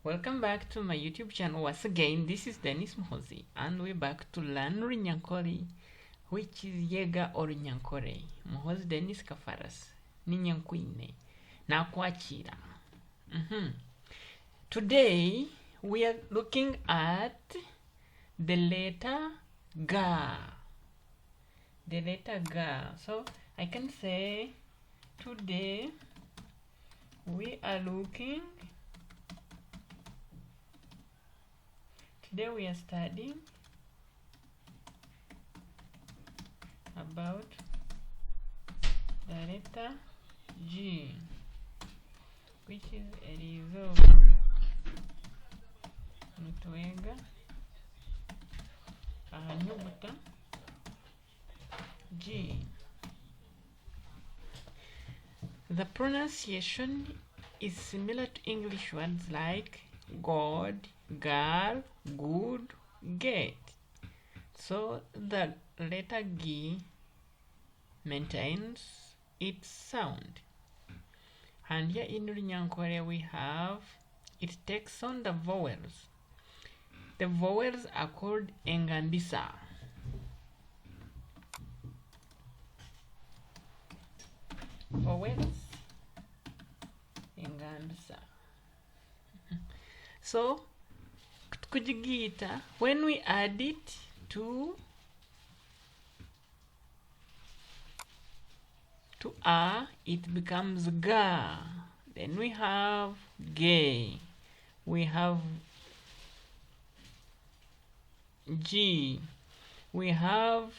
Welcome back to my YouTube channel. Once again, this is Dennis Mohozi, and we're back to learn Runyankole, which is Yega or Runyankole. Mohozi Dennis Kafaras, Ninyankwine, Nakwachira. Today, we are looking at the letter Ga. The letter Ga. So, I can say, today, we are studying about the letter G, which is a result G Enyuguta G. The pronunciation is similar to English words like God, girl, good, get. So the letter G maintains its sound. And here in Runyankole we have, it takes on the vowels. The vowels are called engambisa. Vowels, engambisa. So, kujigita, when we add it to A, it becomes Ga. Then we have Ge. We have G. We have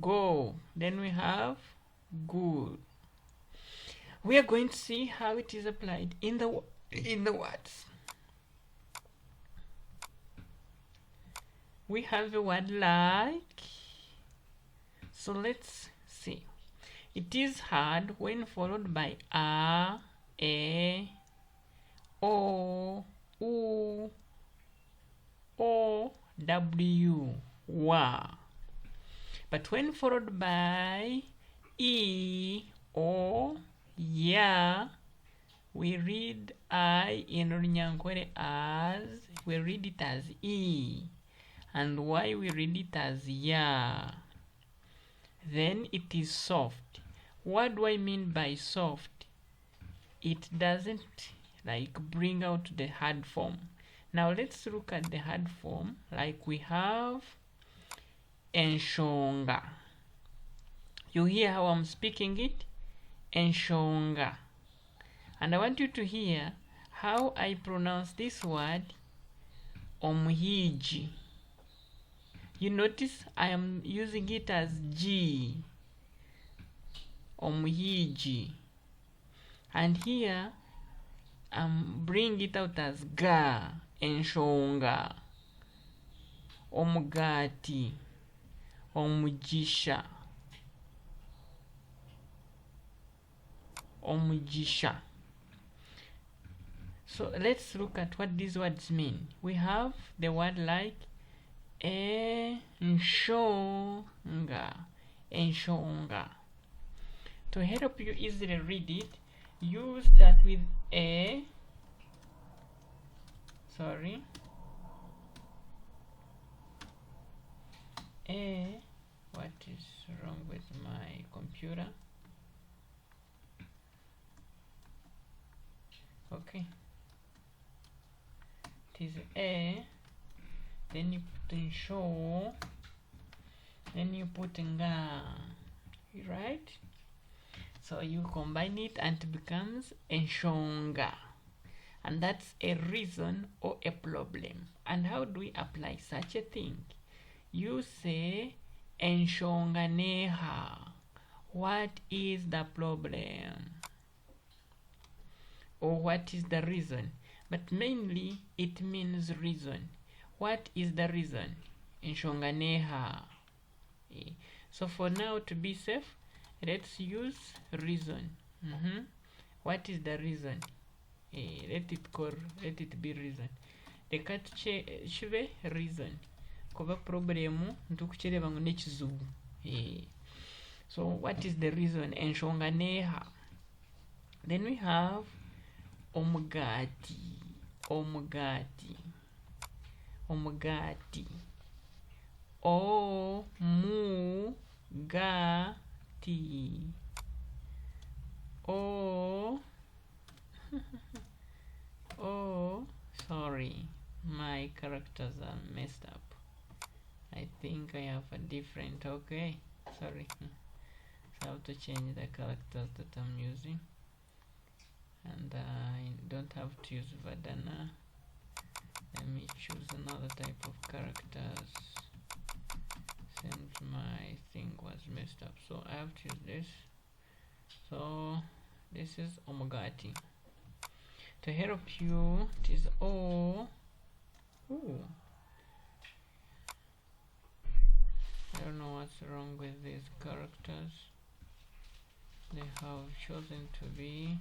Go. Then we have Good. We are going to see how it is applied in the words. We have a word like, so let's see. It is hard when followed by A, E, O, U, O, W, Wa. But when followed by E, O, Ya, we read I in Runyankole as, we read it as E. And why we read it as Ya. Then it is soft. What do I mean by soft? It doesn't like bring out the hard form. Now let's look at the hard form. Like we have Enshonga. You hear how I'm speaking it? Enshonga. And I want you to hear how I pronounce this word Omuhiji. You notice I am using it as G. Omuhiji. And here I'm bringing it out as Ga. Enshonga. Omugati. Omujisha. Omujisha. So let's look at what these words mean. We have the word like Enshonga. Enshonga. To help you easily read it, you start with A. Sorry. A. What is wrong with my computer? Okay. It is A. Then you put in show. Then you put in Ga. Right? So you combine it and it becomes Enshonga. And that's a reason or a problem. And how do we apply such a thing? You say Enshonganeha. What is the problem? Or what is the reason? But mainly it means reason. What is the reason? Enshonganeha. So for now, to be safe, let's use reason. What is the reason? Let it be reason. Reka chive reason. Kuba problemu ntukuchereba ngo nekizubu. So what is the reason? Enshonganeha. Then we have omugati, omugati, omugati. Omugati. Oh, sorry, my characters are messed up. I think I have a different, okay, sorry. So I have to change the characters that I'm using, and I don't have to use Vadana. Let me choose another type of characters since my thing was messed up. So I have to use this. So this is omugati. To help you, it is O. Ooh. I don't know what's wrong with these characters. They have chosen to be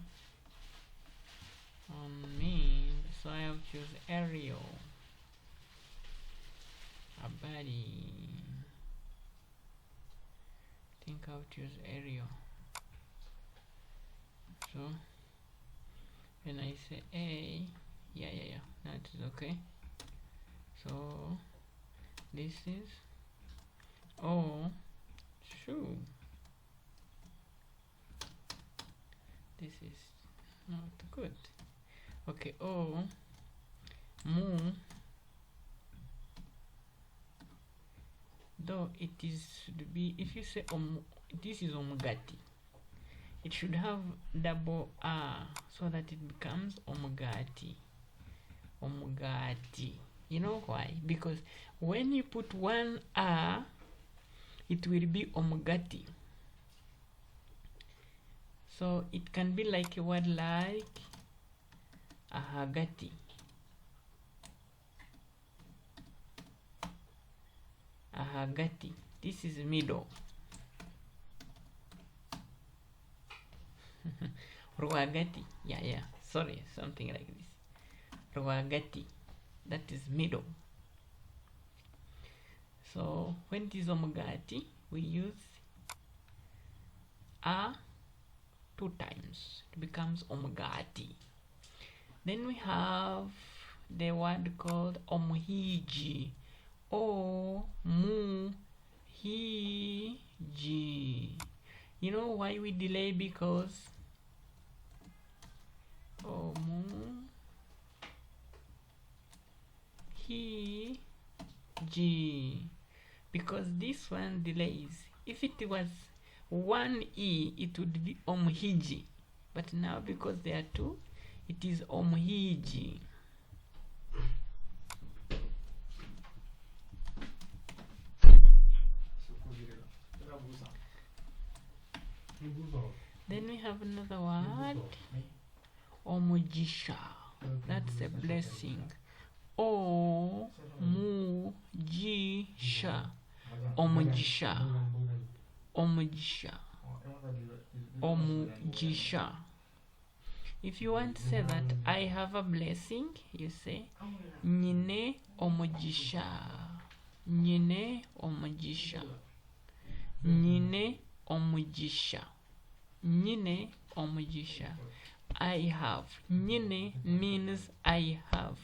on me, so I have to choose Ariel. Abadi. I think I'll choose Ariel. So when I say A, yeah, that is okay. So this is O, shoe. This is not good. Okay, O, mu. Though it is should be, if you say this is omugati, it should have double R so that it becomes omugati. Omugati. You know why? Because when you put one R, it will be omugati. So it can be like a word like ahagati. Ahagati. This is middle. Ruagati. Yeah. Sorry, something like this. Ruagati. That is middle. So when it is omugati, we use a 2 times. It becomes omugati. Then we have the word called omuhiji. O-mu-hi-ji. You know why we delay? Because omu-hi-ji. Because this one delays. If it was one E, it would be omuhiji. But now because there are 2, it is omuhiji. Then we have another word, omujisha. That's a blessing. O-mu-ji-sha. Omujisha. Omujisha. Omujisha. If you want to say that I have a blessing, you say nyine omujisha. Nyine omujisha. Nyine omujisha. Nyine omujisha. I have. Nyine means I have.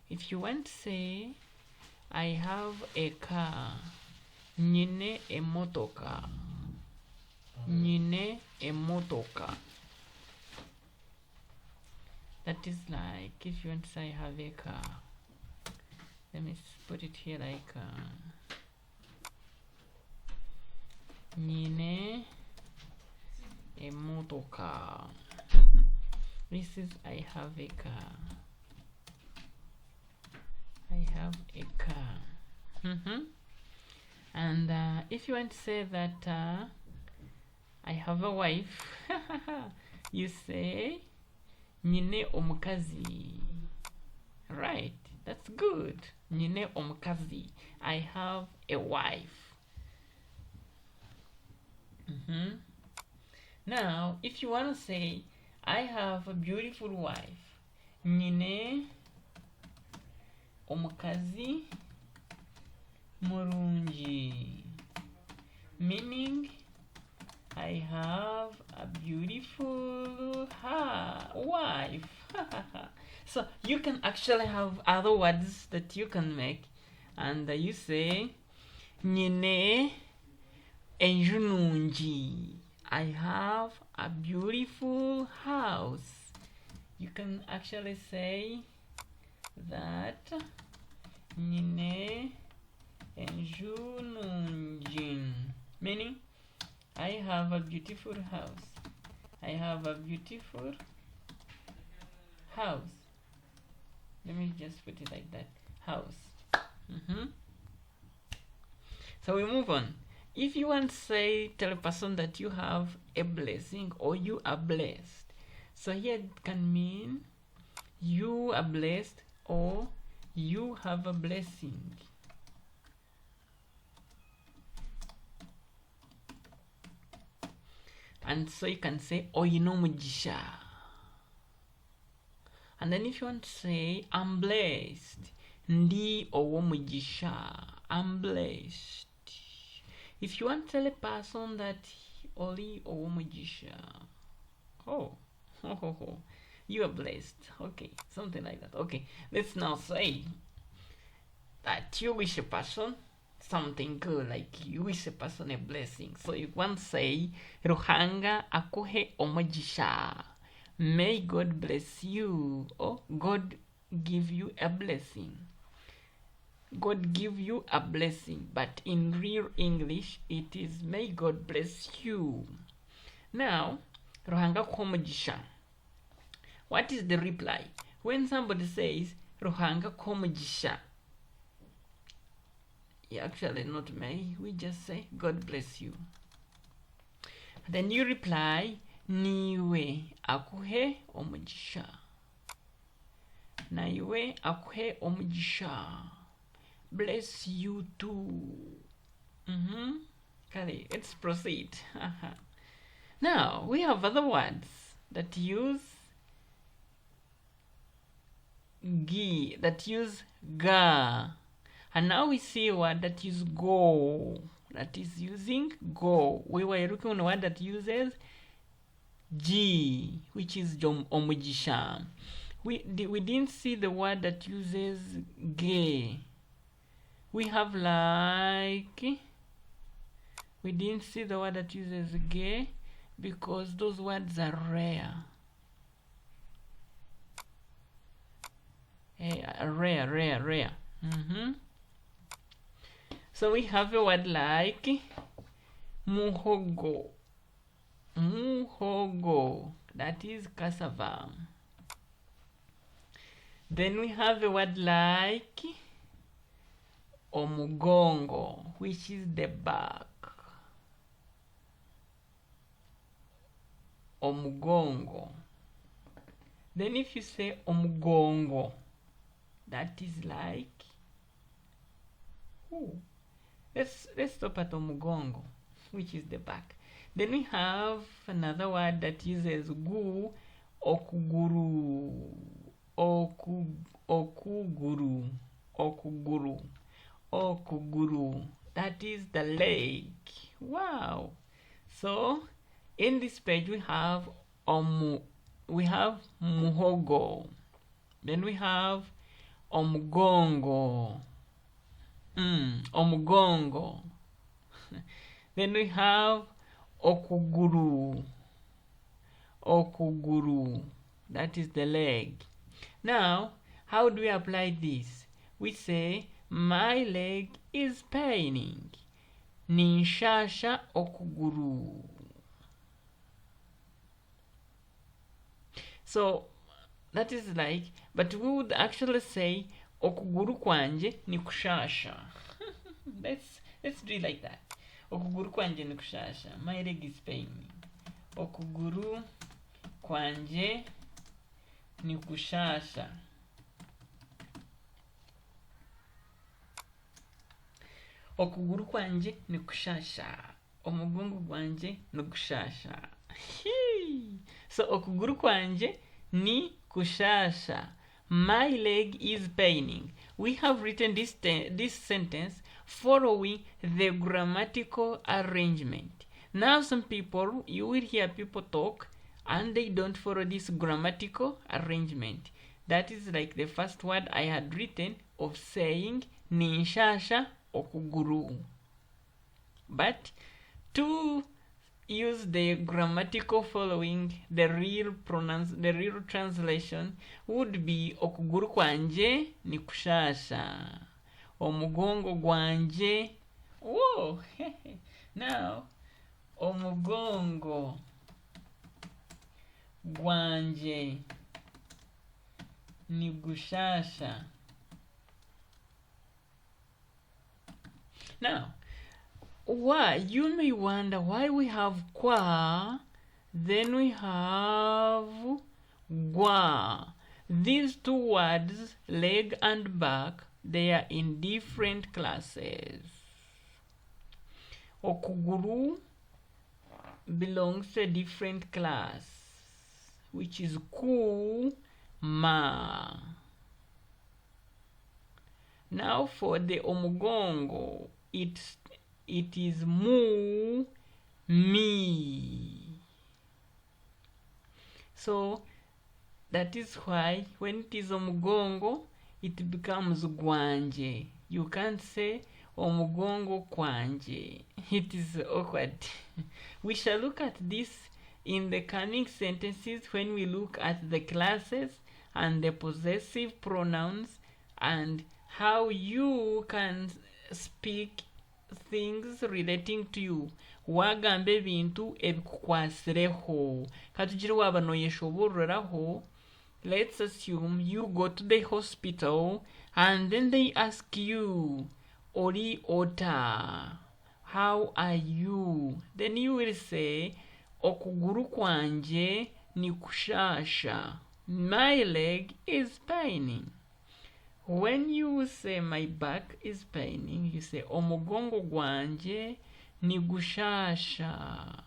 If you want to say I have a car, nyine emotoka. Nyine emotoka. That is like if you want to say I have a car. Let me put it here like nyine emotoka. This is I have a car. I have a car. And if you want to say that I have a wife, you say nyine omukazi. Right, that's good. Nyine omukazi. I have a wife. Now, if you want to say I have a beautiful wife, nyine omukazi murungi. Meaning I have a beautiful wife. So you can actually have other words that you can make, and you say nyine enjununji. I have a beautiful house. You can actually say that nyine enjununji, meaning I have a beautiful house. I have a beautiful house. Let me just put it like that. House. So we move on. If you want to say, tell a person that you have a blessing or you are blessed. So here it can mean you are blessed or you have a blessing. And so you can say oyino mugisha. And then if you want to say I'm blessed, ndi owo mugisha, I'm blessed. If you want to tell a person that oli owo mugisha, you are blessed. Okay, something like that. Okay, let's now say that you wish a person something good, like you wish a person a blessing. So you want to say Ruhanga akuhe omugisha. May God bless you, or God give you a blessing. God give you a blessing, but in real English it is may God bless you. Now, Ruhanga komugisha. What is the reply? When somebody says Ruhanga komugisha, actually not may, we just say God bless you. Then you reply niwe akuhe omugisha. Niwe akuhe omugisha. Bless you too. Okay, let's proceed. Now we have other words that use gi, that use ga. And now we see a word that is go, that is using go. We were looking on a word that uses G, which is omugisha. We didn't see the word that uses ge. We have like, we didn't see the word that uses ge because those words are rare. Rare. So we have a word like muhogo. Muhogo, that is cassava. Then we have a word like omugongo, which is the back. Omugongo. Then if you say omugongo, that is like, let's stop at omugongo, which is the back. Then we have another word that uses gu, okuguru. Okuguru. That is the leg. Wow. So in this page we have muhogo. Then we have omugongo. Omugongo. Then we have okuguru. That is the leg. Now, how do we apply this? We say, my leg is paining. Ninshasha okuguru. So, that is like, but we would actually say, okuguru kwanje ni kushasha. Let's do it like that. Okuguru kwanje ni kushasha. My leg is paining. Okuguru kwanje ni kushasha. Okuguru kwanje ni kushasha. Omugongo kwanje ni kushasha. So okuguru kwanje ni kushasha. My leg is paining. We have written this sentence following the grammatical arrangement. Now some people, you will hear people talk and they don't follow this grammatical arrangement. That is like the first word I had written of saying ninshasha okuguru. But to use the grammatical following, the real translation would be okuguru kwanje ni kushasha, omugongo gwanje. Whoa! Now, omugongo gwanje ni gushasha. Now, why? You may wonder why we have kwa, then we have gwa. These two words, leg and back, they are in different classes. Okuguru belongs to a different class, which is ku ma. Now for the omugongo, it is mu mi. So that is why when it is omugongo, it becomes gwanje. You can't say omugongo kwanje. It is awkward. We shall look at this in the coming sentences when we look at the classes and the possessive pronouns and how you can speak things relating to you. Wagamba ebintu ebikukwasireho. Katugire waba noyeshoboreraho. Let's assume you go to the hospital and then they ask you, Ori ota, how are you? Then you will say, okuguru kwanje ni kushasha. My leg is paining. When you say my back is paining, you say omugongo gwanje ni gushasha.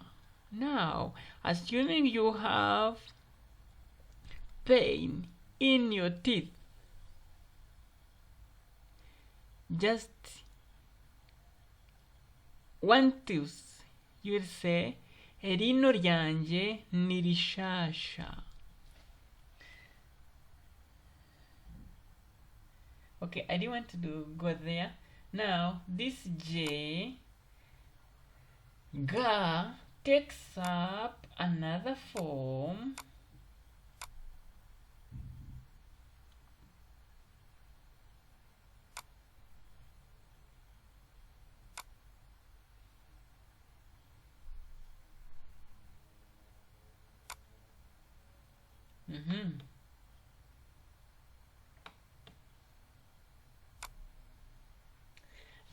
Now, assuming you have pain in your teeth, just one tooth, you will say erino ryanje ni rishasha. Okay, I didn't want to go there. Now, this J, ga, takes up another form.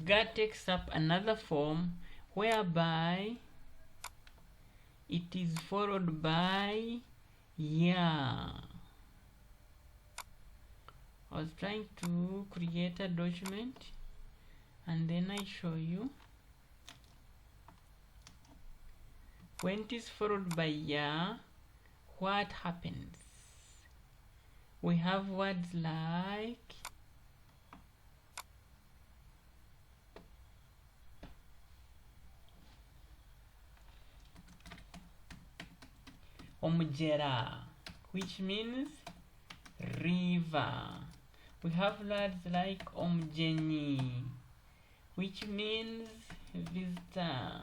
Ga takes up another form whereby it is followed by ya. I was trying to create a document and then I show you. When it is followed by ya, what happens? We have words like omujera, which means river. We have words like omjenyi, which means visitor.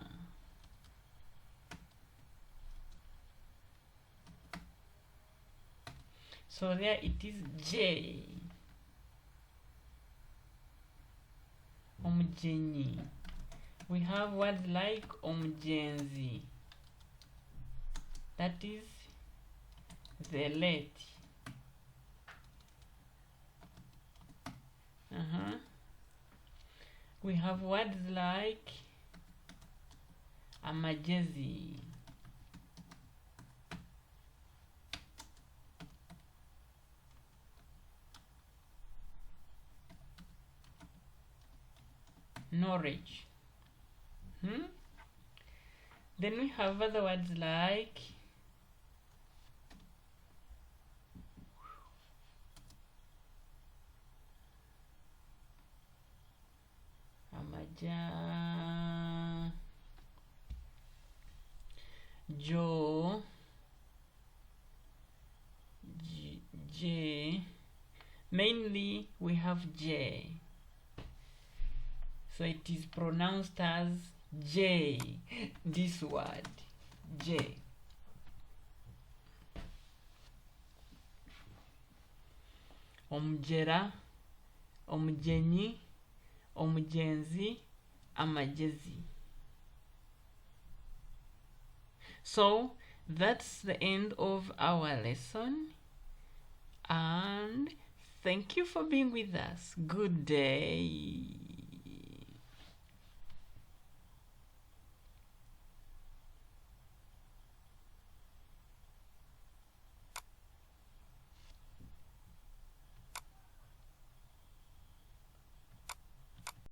So there it is J, omjenyi. We have words like omjenzi, that is the late. We have words like amajezi, knowledge. Then we have other words like amaja, jo, Mainly we have J. So it is pronounced as J. This word, J. Omujera, omujenyi, omugenzi, amagezi. So that's the end of our lesson, and thank you for being with us. Good day.